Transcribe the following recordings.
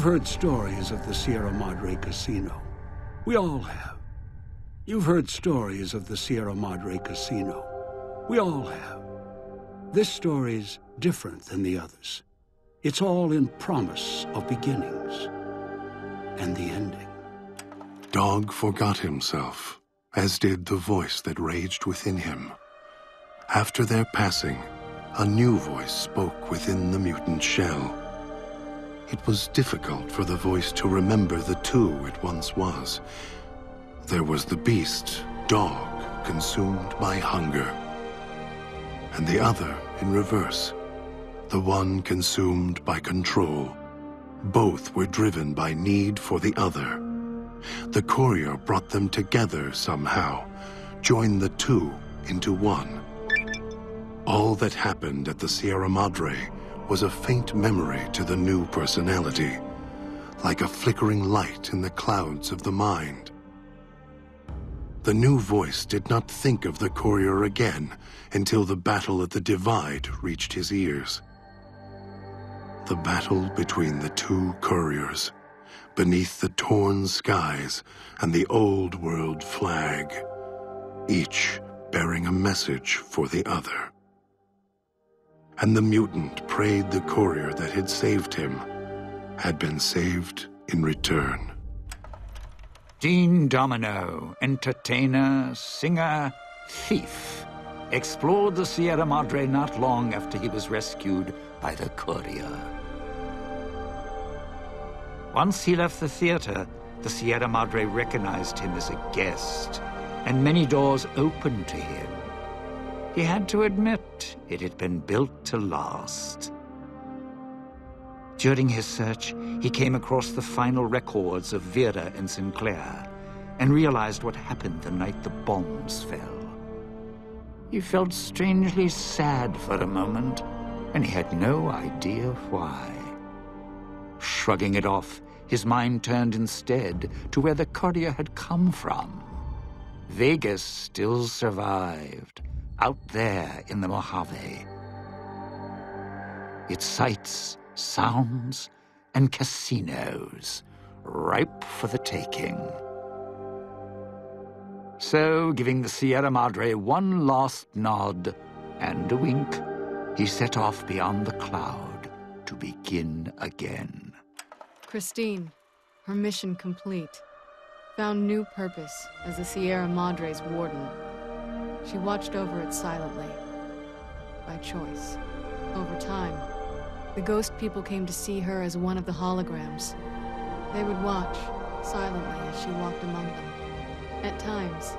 heard stories of the Sierra Madre Casino. We all have. You've heard stories of the Sierra Madre Casino. We all have. This story's different than the others. It's all in promise of beginnings and the ending. Dog forgot himself, as did the voice that raged within him. After their passing, a new voice spoke within the mutant shell. It was difficult for the voice to remember the two it once was. There was the beast, Dog, consumed by hunger. And the other in reverse, the one consumed by control. Both were driven by need for the other. The courier brought them together somehow, joined the two into one. All that happened at the Sierra Madre was a faint memory to the new personality, like a flickering light in the clouds of the mind. The new voice did not think of the courier again until the battle at the Divide reached his ears. The battle between the two couriers, beneath the torn skies and the old world flag, each bearing a message for the other. And the mutant prayed the courier that had saved him had been saved in return. Dean Domino, entertainer, singer, thief, explored the Sierra Madre not long after he was rescued by the courier. Once he left the theater, the Sierra Madre recognized him as a guest, and many doors opened to him. He had to admit it had been built to last. During his search, he came across the final records of Vera and Sinclair, and realized what happened the night the bombs fell. He felt strangely sad for a moment, and he had no idea why. Shrugging it off, his mind turned instead to where the courier had come from. Vegas still survived, out there in the Mojave. Its sights, sounds, and casinos, ripe for the taking. So, giving the Sierra Madre one last nod and a wink, he set off beyond the cloud to begin again. Christine, her mission complete, found new purpose as the Sierra Madre's warden. She watched over it silently, by choice. Over time, the ghost people came to see her as one of the holograms. They would watch, silently, as she walked among them. At times,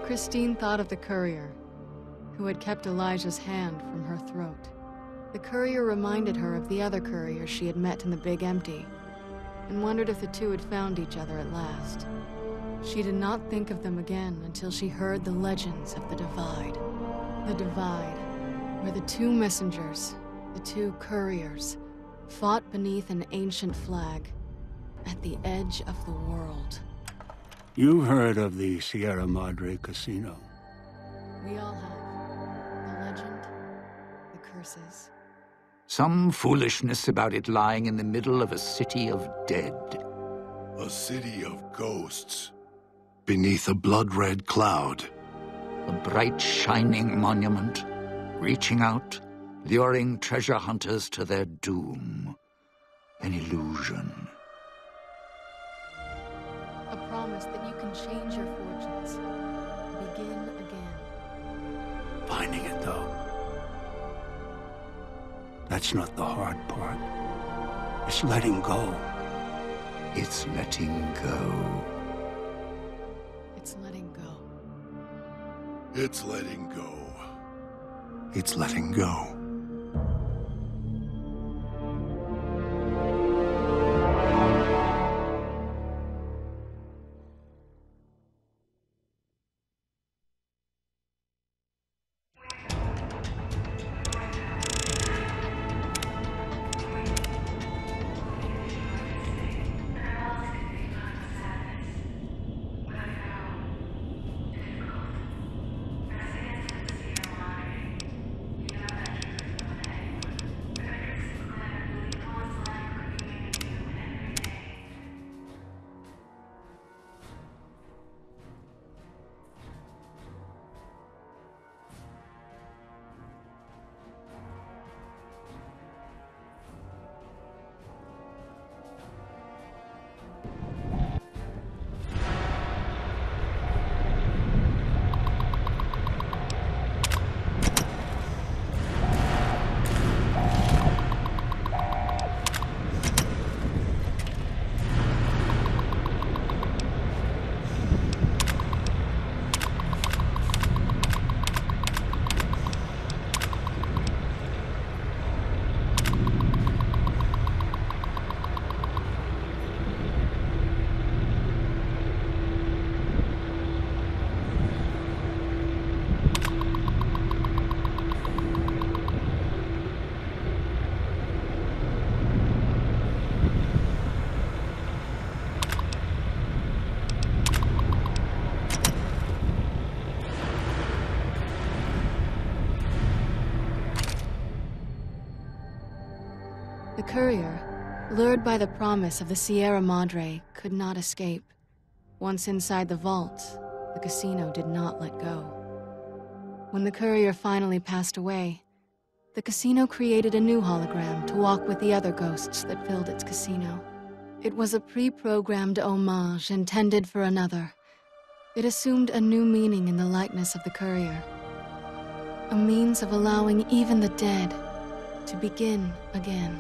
Christine thought of the courier, who had kept Elijah's hand from her throat. The courier reminded her of the other courier she had met in the Big Empty, and wondered if the two had found each other at last. She did not think of them again until she heard the legends of the Divide. The Divide, where the two messengers, the two couriers, fought beneath an ancient flag at the edge of the world. You heard of the Sierra Madre Casino. We all have. The legend, the curses. Some foolishness about it lying in the middle of a city of dead. A city of ghosts. Beneath a blood-red cloud. A bright, shining monument, reaching out, luring treasure hunters to their doom. An illusion. A promise that you can change your fortunes. Begin again. Finding it, though. That's not the hard part. It's letting go. It's letting go. It's letting go. It's letting go. It's letting go. courier, lured by the promise of the Sierra Madre, could not escape. Once inside the vault, the casino did not let go. When the courier finally passed away, the casino created a new hologram to walk with the other ghosts that filled its casino. It was a pre-programmed homage intended for another. It assumed a new meaning in the likeness of the courier. A means of allowing even the dead to begin again.